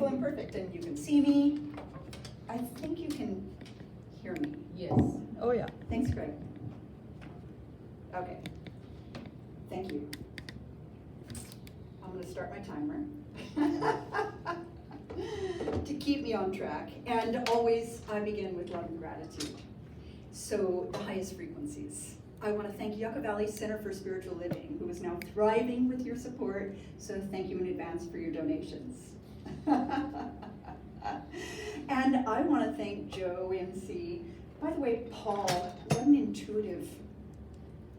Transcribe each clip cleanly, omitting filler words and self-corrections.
beautiful and perfect, and you can see me. I think you can hear me. Yes. Oh, yeah. Thanks, Greg. Okay. Thank you. I'm going to start my timer to keep me on track. And always, I begin with love and gratitude. So, the highest frequencies. I want to thank Yucca Valley Center for Spiritual Living, who is now thriving with your support. So, thank you in advance for your donations. And I want to thank Joe, MC. By the way, Paul, what an intuitive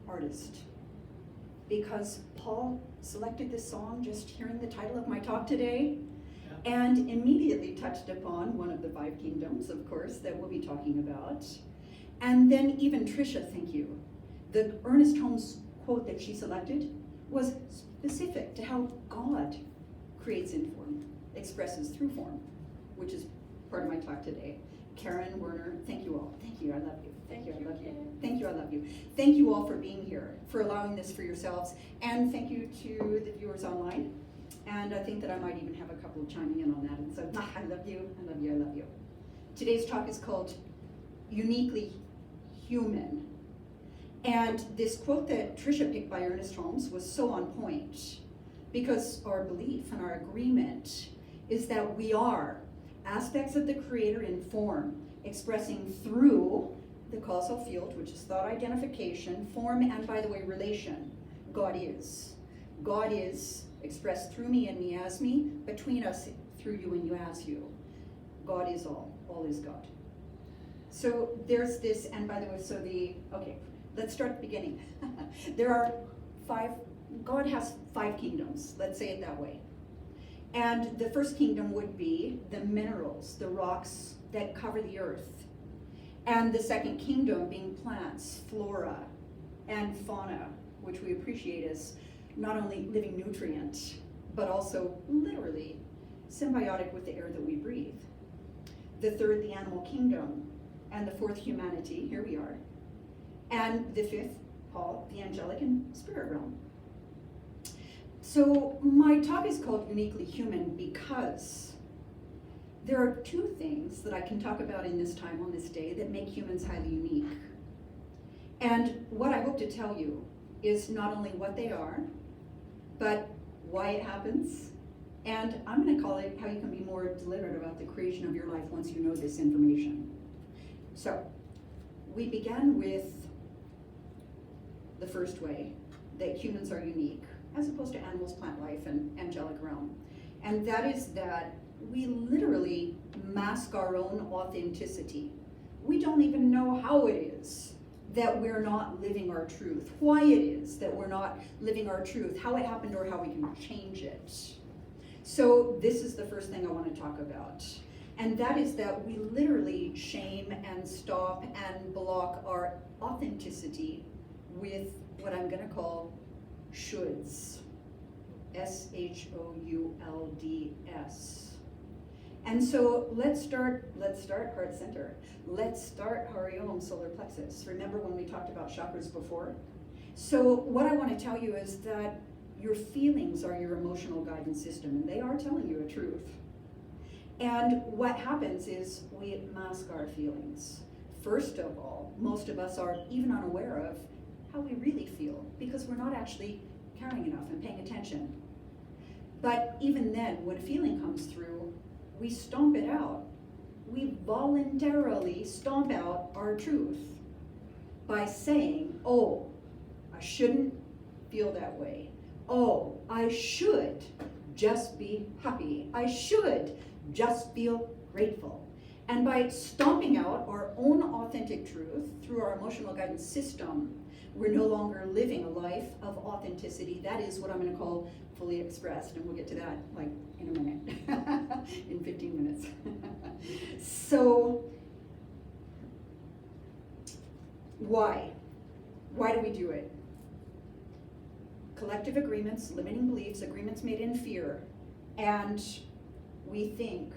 artist. Because Paul selected this song just hearing the title of my talk today, and immediately touched upon one of the 5 kingdoms, of course, that we'll be talking about. And then even Tricia, thank you. The Ernest Holmes quote that she selected was specific to how God creates in form, expresses through form, which is part of my talk today. Karen, Werner, thank you all. Thank you, I love you. Thank you, I love you. Thank you, I love you. Thank you all for being here, for allowing this for yourselves, and thank you to the viewers online. And I think that I might even have a couple chiming in on that, and so I love you, I love you, I love you. Today's talk is called Uniquely Human. And this quote that Tricia picked by Ernest Holmes was so on point, because our belief and our agreement is that we are aspects of the Creator in form, expressing through the causal field, which is thought identification, form, and by the way, relation. God is. God is expressed through me and me as me, between us through you and you as you. God is all is God. So there's this, and by the way, okay, let's start at the beginning. There are 5, God has 5 kingdoms, let's say it that way. And the first kingdom would be the minerals, the rocks that cover the earth. And the second kingdom being plants, flora, and fauna, which we appreciate as not only living nutrient, but also literally symbiotic with the air that we breathe. The third, the animal kingdom. And the fourth, humanity, here we are. And the fifth, Paul, the angelic and spirit realm. So my talk is called Uniquely Human because there are 2 things that I can talk about in this time on this day that make humans highly unique. And what I hope to tell you is not only what they are, but why it happens. And I'm going to call it how you can be more deliberate about the creation of your life once you know this information. So we began with the first way that humans are unique, as opposed to animals, plant life, and angelic realm. And that is that we literally mask our own authenticity. We don't even know how it is that we're not living our truth, why it is that we're not living our truth, how it happened, or how we can change it. So this is the first thing I want to talk about. And that is that we literally shame and stop and block our authenticity with what I'm going to call shoulds. SHOULDS. And so let's start heart center. Let's start Hariom solar plexus. Remember when we talked about chakras before? So what I want to tell you is that your feelings are your emotional guidance system, and they are telling you a truth. And what happens is we mask our feelings. First of all, most of us are even unaware of how we really feel because we're not actually caring enough and paying attention. But even then, when a feeling comes through, we stomp it out. We voluntarily stomp out our truth by saying, oh, I shouldn't feel that way. Oh, I should just be happy. I should just feel grateful. And by stomping out our own authentic truth through our emotional guidance system, we're no longer living a life of authenticity. That is what I'm going to call fully expressed, and we'll get to that like in a minute, in 15 minutes. So, why? Why do we do it? Collective agreements, limiting beliefs, agreements made in fear, and we think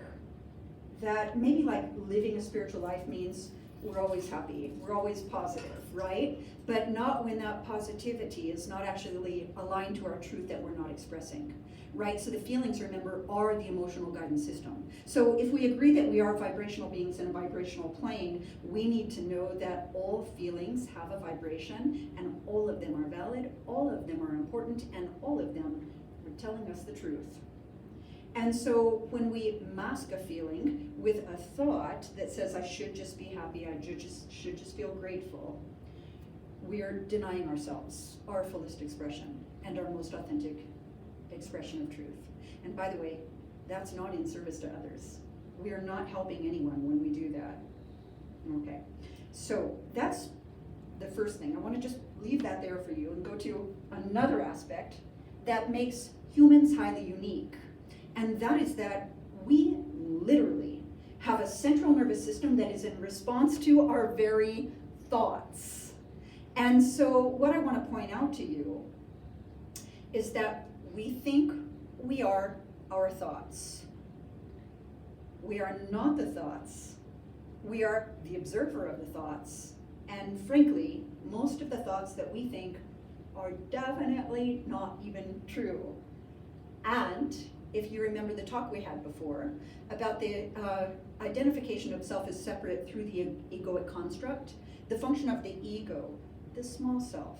that maybe like living a spiritual life means we're always happy, we're always positive, right? But not when that positivity is not actually aligned to our truth that we're not expressing, right? So the feelings, remember, are the emotional guidance system. So if we agree that we are vibrational beings in a vibrational plane, we need to know that all feelings have a vibration, and all of them are valid, all of them are important, and all of them are telling us the truth. And so when we mask a feeling with a thought that says, I should just be happy, I should just feel grateful, we are denying ourselves our fullest expression and our most authentic expression of truth. And by the way, that's not in service to others. We are not helping anyone when we do that. Okay, so that's the first thing. I want to just leave that there for you and go to another aspect that makes humans highly unique. And that is that we literally have a central nervous system that is in response to our very thoughts. And so what I want to point out to you is that we think we are our thoughts. We are not the thoughts. We are the observer of the thoughts. And frankly, most of the thoughts that we think are definitely not even true. And if you remember the talk we had before about the identification of self as separate through the egoic construct, the function of the ego, the small self,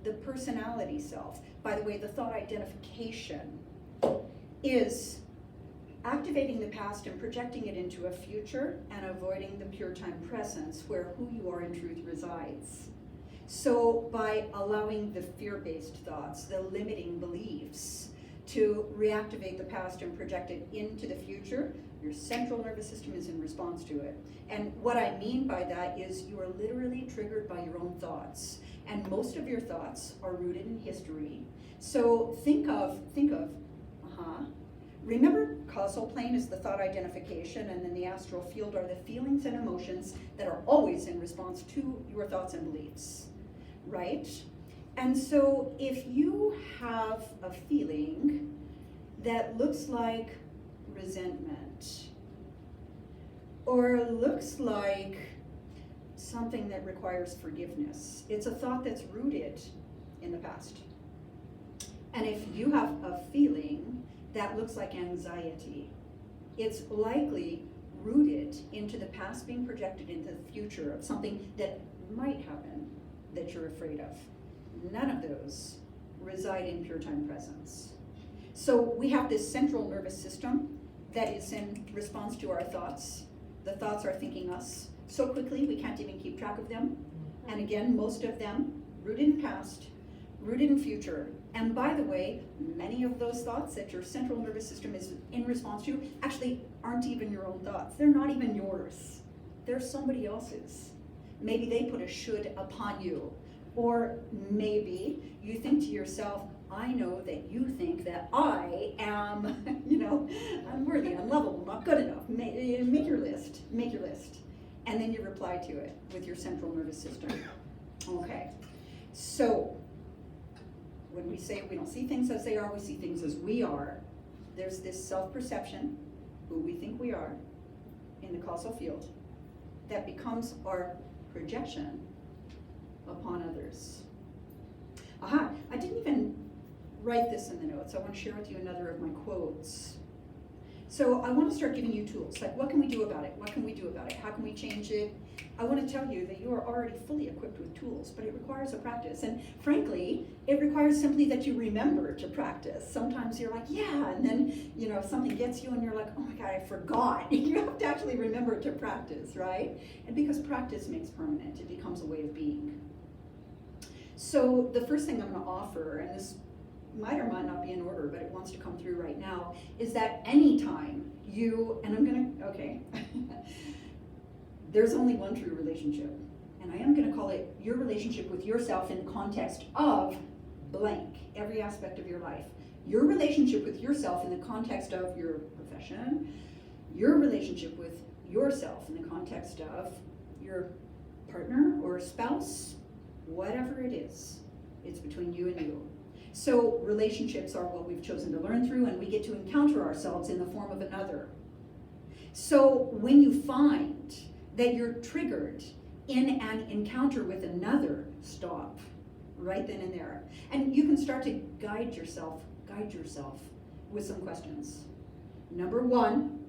the personality self, by the way, the thought identification is activating the past and projecting it into a future and avoiding the pure time presence where who you are in truth resides. So by allowing the fear-based thoughts, the limiting beliefs, to reactivate the past and project it into the future, your central nervous system is in response to it. And what I mean by that is you are literally triggered by your own thoughts. And most of your thoughts are rooted in history. So think of, remember causal plane is the thought identification, and then the astral field are the feelings and emotions that are always in response to your thoughts and beliefs, right? And so if you have a feeling that looks like resentment, or looks like something that requires forgiveness, it's a thought that's rooted in the past. And if you have a feeling that looks like anxiety, it's likely rooted into the past being projected into the future of something that might happen that you're afraid of. None of those reside in pure time presence. So we have this central nervous system that is in response to our thoughts. The thoughts are thinking us so quickly we can't even keep track of them. And again, most of them rooted in past, rooted in future. And by the way, many of those thoughts that your central nervous system is in response to actually aren't even your own thoughts. They're not even yours. They're somebody else's. Maybe they put a should upon you. Or maybe you think to yourself, I know that you think that I am, unworthy, unlovable, not good enough. Make your list. And then you reply to it with your central nervous system. Okay. So when we say we don't see things as they are, we see things as we are, there's this self-perception, who we think we are, in the causal field, that becomes our projection upon others. Aha, I didn't even write this in the notes. I want to share with you another of my quotes. So I want to start giving you tools, like what can we do about it? What can we do about it? How can we change it? I want to tell you that you are already fully equipped with tools, but it requires a practice. And frankly, it requires simply that you remember to practice. Sometimes you're like, yeah, and then, something gets you and you're like, oh my God, I forgot. You have to actually remember to practice, right? And because practice makes permanent, it becomes a way of being. So the first thing I'm going to offer, and this might or might not be in order, but it wants to come through right now, is that anytime there's only one true relationship, and I am going to call it your relationship with yourself in the context of blank, every aspect of your life. Your relationship with yourself in the context of your profession, your relationship with yourself in the context of your partner or spouse, whatever it is, it's between you and you. So relationships are what we've chosen to learn through, and we get to encounter ourselves in the form of another. So when you find that you're triggered in an encounter with another, stop right then and there. And you can start to guide yourself with some questions. Number one,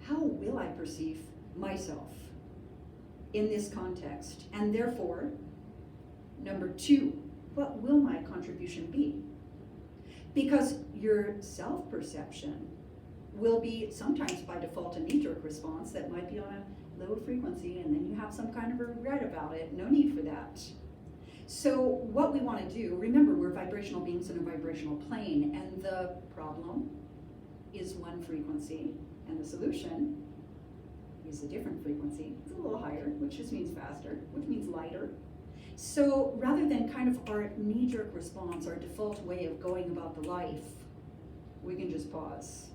how will I perceive myself in this context? And therefore, number two, what will my contribution be? Because your self-perception will be sometimes by default a knee-jerk response that might be on a low frequency, and then you have some kind of regret about it. No need for that. So what we want to do, remember, we're vibrational beings in a vibrational plane, and the problem is one frequency, and the solution is a different frequency. It's a little higher, which just means faster, which means lighter. So rather than kind of our knee-jerk response, our default way of going about the life, we can just pause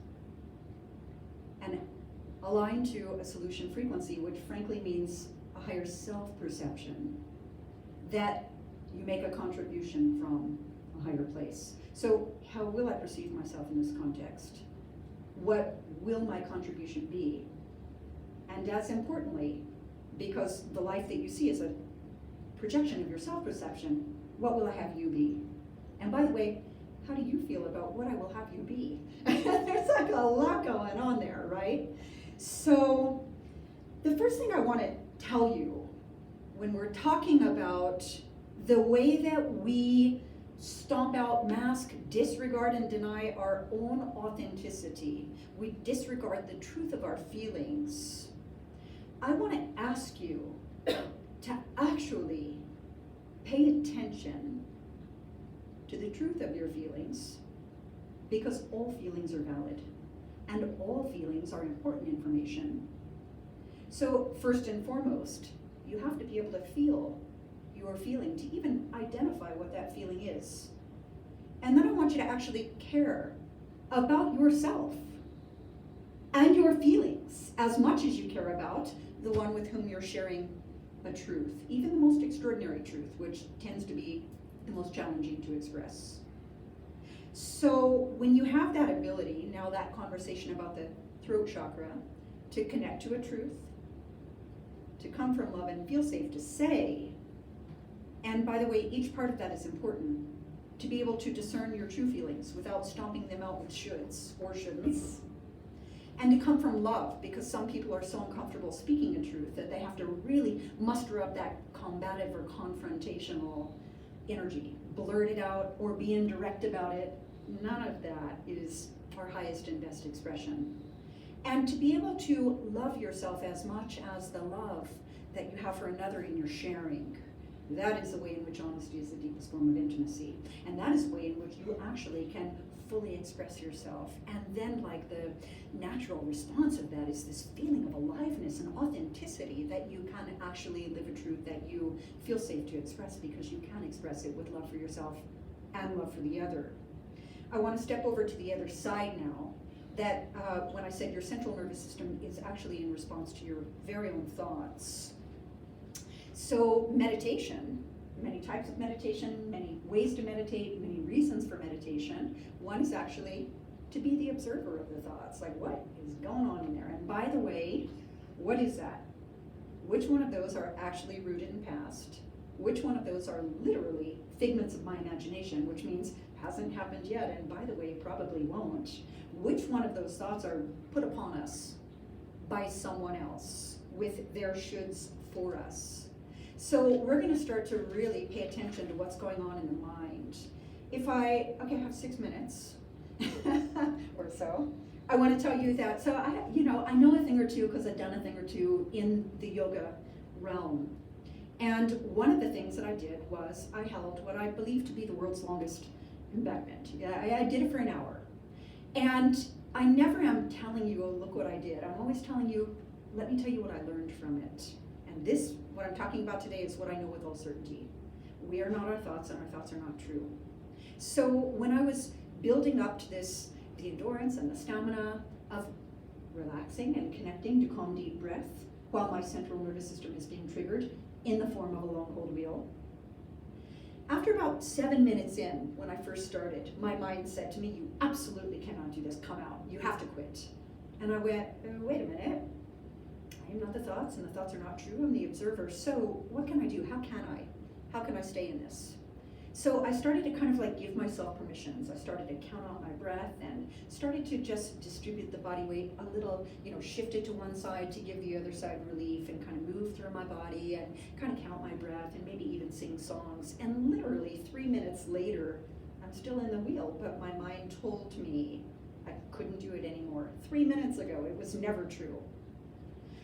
and align to a solution frequency, which frankly means a higher self-perception, that you make a contribution from a higher place. So how will I perceive myself in this context? What will my contribution be? And as importantly, because the life that you see is a projection of your self-perception, what will I have you be? And by the way, how do you feel about what I will have you be? There's like a lot going on there, right? So the first thing I want to tell you when we're talking about the way that we stomp out, mask, disregard, and deny our own authenticity, we disregard the truth of our feelings, I want to ask you to actually pay attention to the truth of your feelings, because all feelings are valid and all feelings are important information. So first and foremost, you have to be able to feel your feeling, to even identify what that feeling is. And then I want you to actually care about yourself and your feelings as much as you care about the one with whom you're sharing a truth, even the most extraordinary truth, which tends to be the most challenging to express. So when you have that ability, now that conversation about the throat chakra, to connect to a truth, to come from love and feel safe to say, and by the way, each part of that is important, to be able to discern your true feelings without stomping them out with shoulds or shouldn'ts, and to come from love, because some people are so uncomfortable speaking a truth that they have to really muster up that combative or confrontational energy, blurt it out or be indirect about it. None of that is our highest and best expression. And to be able to love yourself as much as the love that you have for another in your sharing, that is the way in which honesty is the deepest form of intimacy. And that is the way in which you actually can fully express yourself. And then like the natural response of that is this feeling of aliveness and authenticity, that you can actually live a truth that you feel safe to express, because you can express it with love for yourself and love for the other. I want to step over to the other side now, that when I said your central nervous system is actually in response to your very own thoughts. So meditation, many types of meditation, many ways to meditate, many reasons for meditation. One is actually to be the observer of the thoughts, like what is going on in there? And by the way, what is that? Which one of those are actually rooted in past? Which one of those are literally figments of my imagination, which means hasn't happened yet, and by the way, probably won't? Which one of those thoughts are put upon us by someone else with their shoulds for us? So we're going to start to really pay attention to what's going on in the mind. If I have 6 minutes or so, I want to tell you that, so I know a thing or two because I've done a thing or two in the yoga realm. And one of the things that I did was I held what I believe to be the world's longest embankment. I did it for an hour. And I never am telling you, oh, look what I did. I'm always telling you, let me tell you what I learned from it. And this, what I'm talking about today, is what I know with all certainty. We are not our thoughts, and our thoughts are not true. So when I was building up to this, the endurance and the stamina of relaxing and connecting to calm, deep breath, while my central nervous system is being triggered in the form of a long cold wheel, after about 7 minutes in, when I first started, my mind said to me, you absolutely cannot do this, come out, you have to quit. And I went, wait a minute, I am not the thoughts, and the thoughts are not true. I'm the observer. So what can I do? How can I stay in this? So I started to kind of like give myself permissions. I started to count out my breath and started to just distribute the body weight a little, shift it to one side to give the other side relief, and kind of move through my body and kind of count my breath and maybe even sing songs. And literally 3 minutes later, I'm still in the wheel, but my mind told me I couldn't do it anymore. 3 minutes ago, it was never true.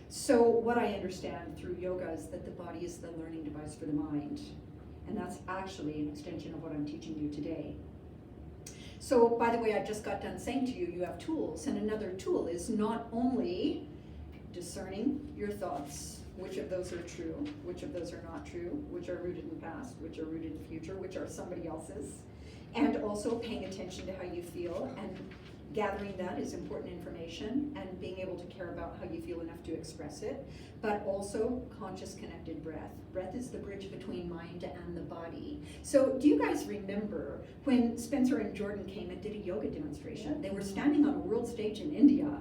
So what I understand through yoga is that the body is the learning device for the mind. And that's actually an extension of what I'm teaching you today. So, by the way, I just got done saying to you, you have tools. And another tool is not only discerning your thoughts, which of those are true, which of those are not true, which are rooted in past, which are rooted in future, which are somebody else's, and also paying attention to how you feel, and gathering that is important information, and being able to care about how you feel enough to express it, but also conscious connected breath. Breath is the bridge between mind and the body. So do you guys remember when Spencer and Jordan came and did a yoga demonstration? They were standing on a world stage in India,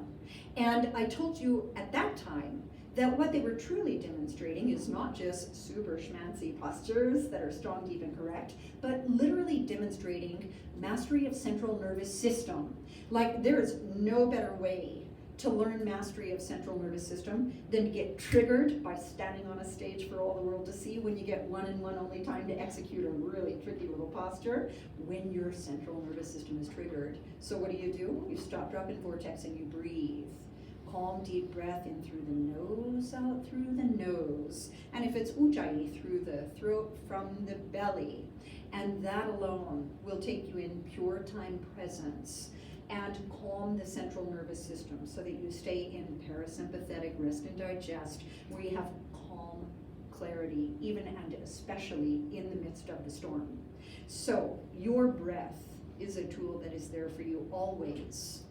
and I told you at that time that what they were truly demonstrating is not just super schmancy postures that are strong, deep, and correct, but literally demonstrating mastery of central nervous system. Like, there is no better way to learn mastery of central nervous system than to get triggered by standing on a stage for all the world to see, when you get one and one only time to execute a really tricky little posture, when your central nervous system is triggered. So what do? You stop, drop, and vortex, and you breathe. Calm, deep breath in through the nose, out through the nose. And if it's ujjayi, through the throat from the belly. And that alone will take you in pure time presence and calm the central nervous system so that you stay in parasympathetic rest and digest, where you have calm clarity, even and especially in the midst of the storm. So your breath is a tool that is there for you always.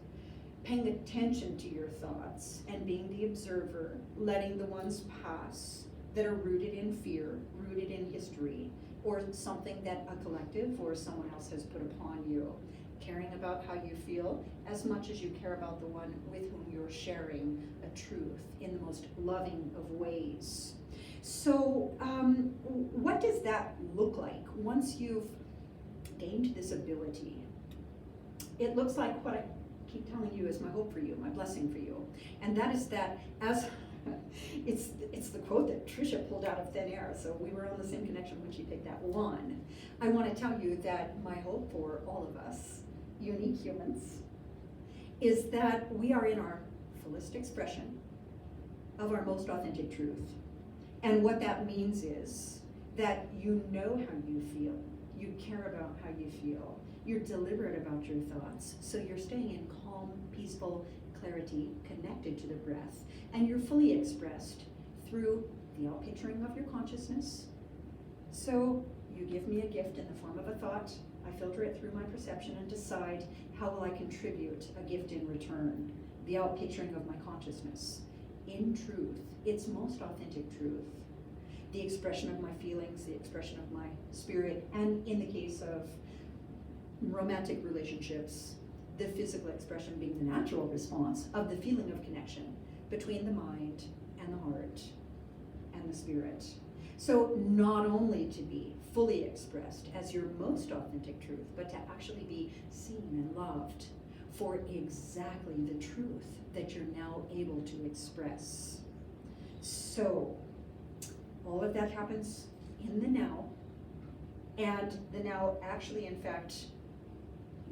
Paying attention to your thoughts and being the observer, letting the ones pass that are rooted in fear, rooted in history, or something that a collective or someone else has put upon you. Caring about how you feel as much as you care about the one with whom you're sharing a truth in the most loving of ways. So what does that look like once you've gained this ability? It looks like what I keep telling you is my hope for you, my blessing for you. And that is that, as it's the quote that Tricia pulled out of thin air, so we were on the same connection when she picked that one. I want to tell you that my hope for all of us, unique humans, is that we are in our fullest expression of our most authentic truth. And what that means is that you know how you feel, you care about how you feel, you're deliberate about your thoughts, so you're staying in calm, peaceful clarity, connected to the breath, and you're fully expressed through the outpicturing of your consciousness. So you give me a gift in the form of a thought, I filter it through my perception and decide how will I contribute a gift in return, the outpicturing of my consciousness. In truth, its most authentic truth, the expression of my feelings, the expression of my spirit, and in the case of romantic relationships, the physical expression being the natural response of the feeling of connection between the mind and the heart and the spirit. So not only to be fully expressed as your most authentic truth, but to actually be seen and loved for exactly the truth that you're now able to express. So all of that happens in the now, and the now actually, in fact,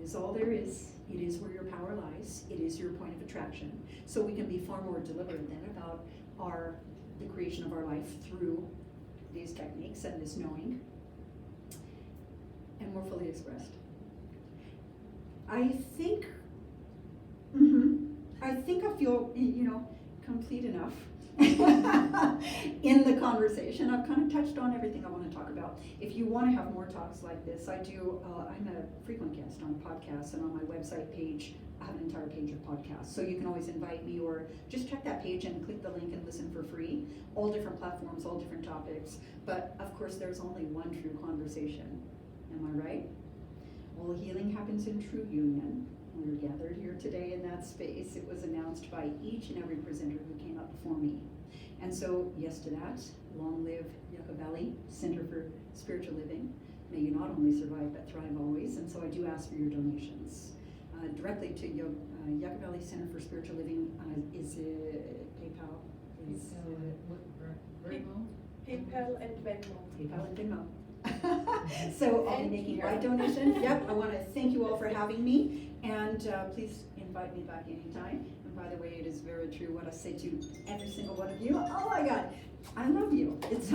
is all there is. It is where your power lies. It is your point of attraction. So we can be far more deliberate then about the creation of our life through these techniques and this knowing, and we're fully expressed. I think I feel, complete enough in the conversation. I've kind of touched on everything I want to talk about. If you want to have more talks like this, I'm a frequent guest on podcasts, and on my website page, I have an entire page of podcasts. So you can always invite me, or just check that page and click the link and listen for free. All different platforms, all different topics. But of course, there's only one true conversation. Am I right? All healing happens in true union. we were gathered here today in that space, it was announced by each and every presenter who came up before me. And so, yes to that, long live Yucca Valley Center for Spiritual Living. May you not only survive but thrive always. And so I do ask for your donations. Directly to Yucca Valley Center for Spiritual Living, is it PayPal? PayPal and Venmo. PayPal and Venmo. So I'll be making my donation. Yep, I want to thank you all for having me, and please invite me back anytime. And by the way, it is very true what I say to every single one of you. Oh my God, I love you. It's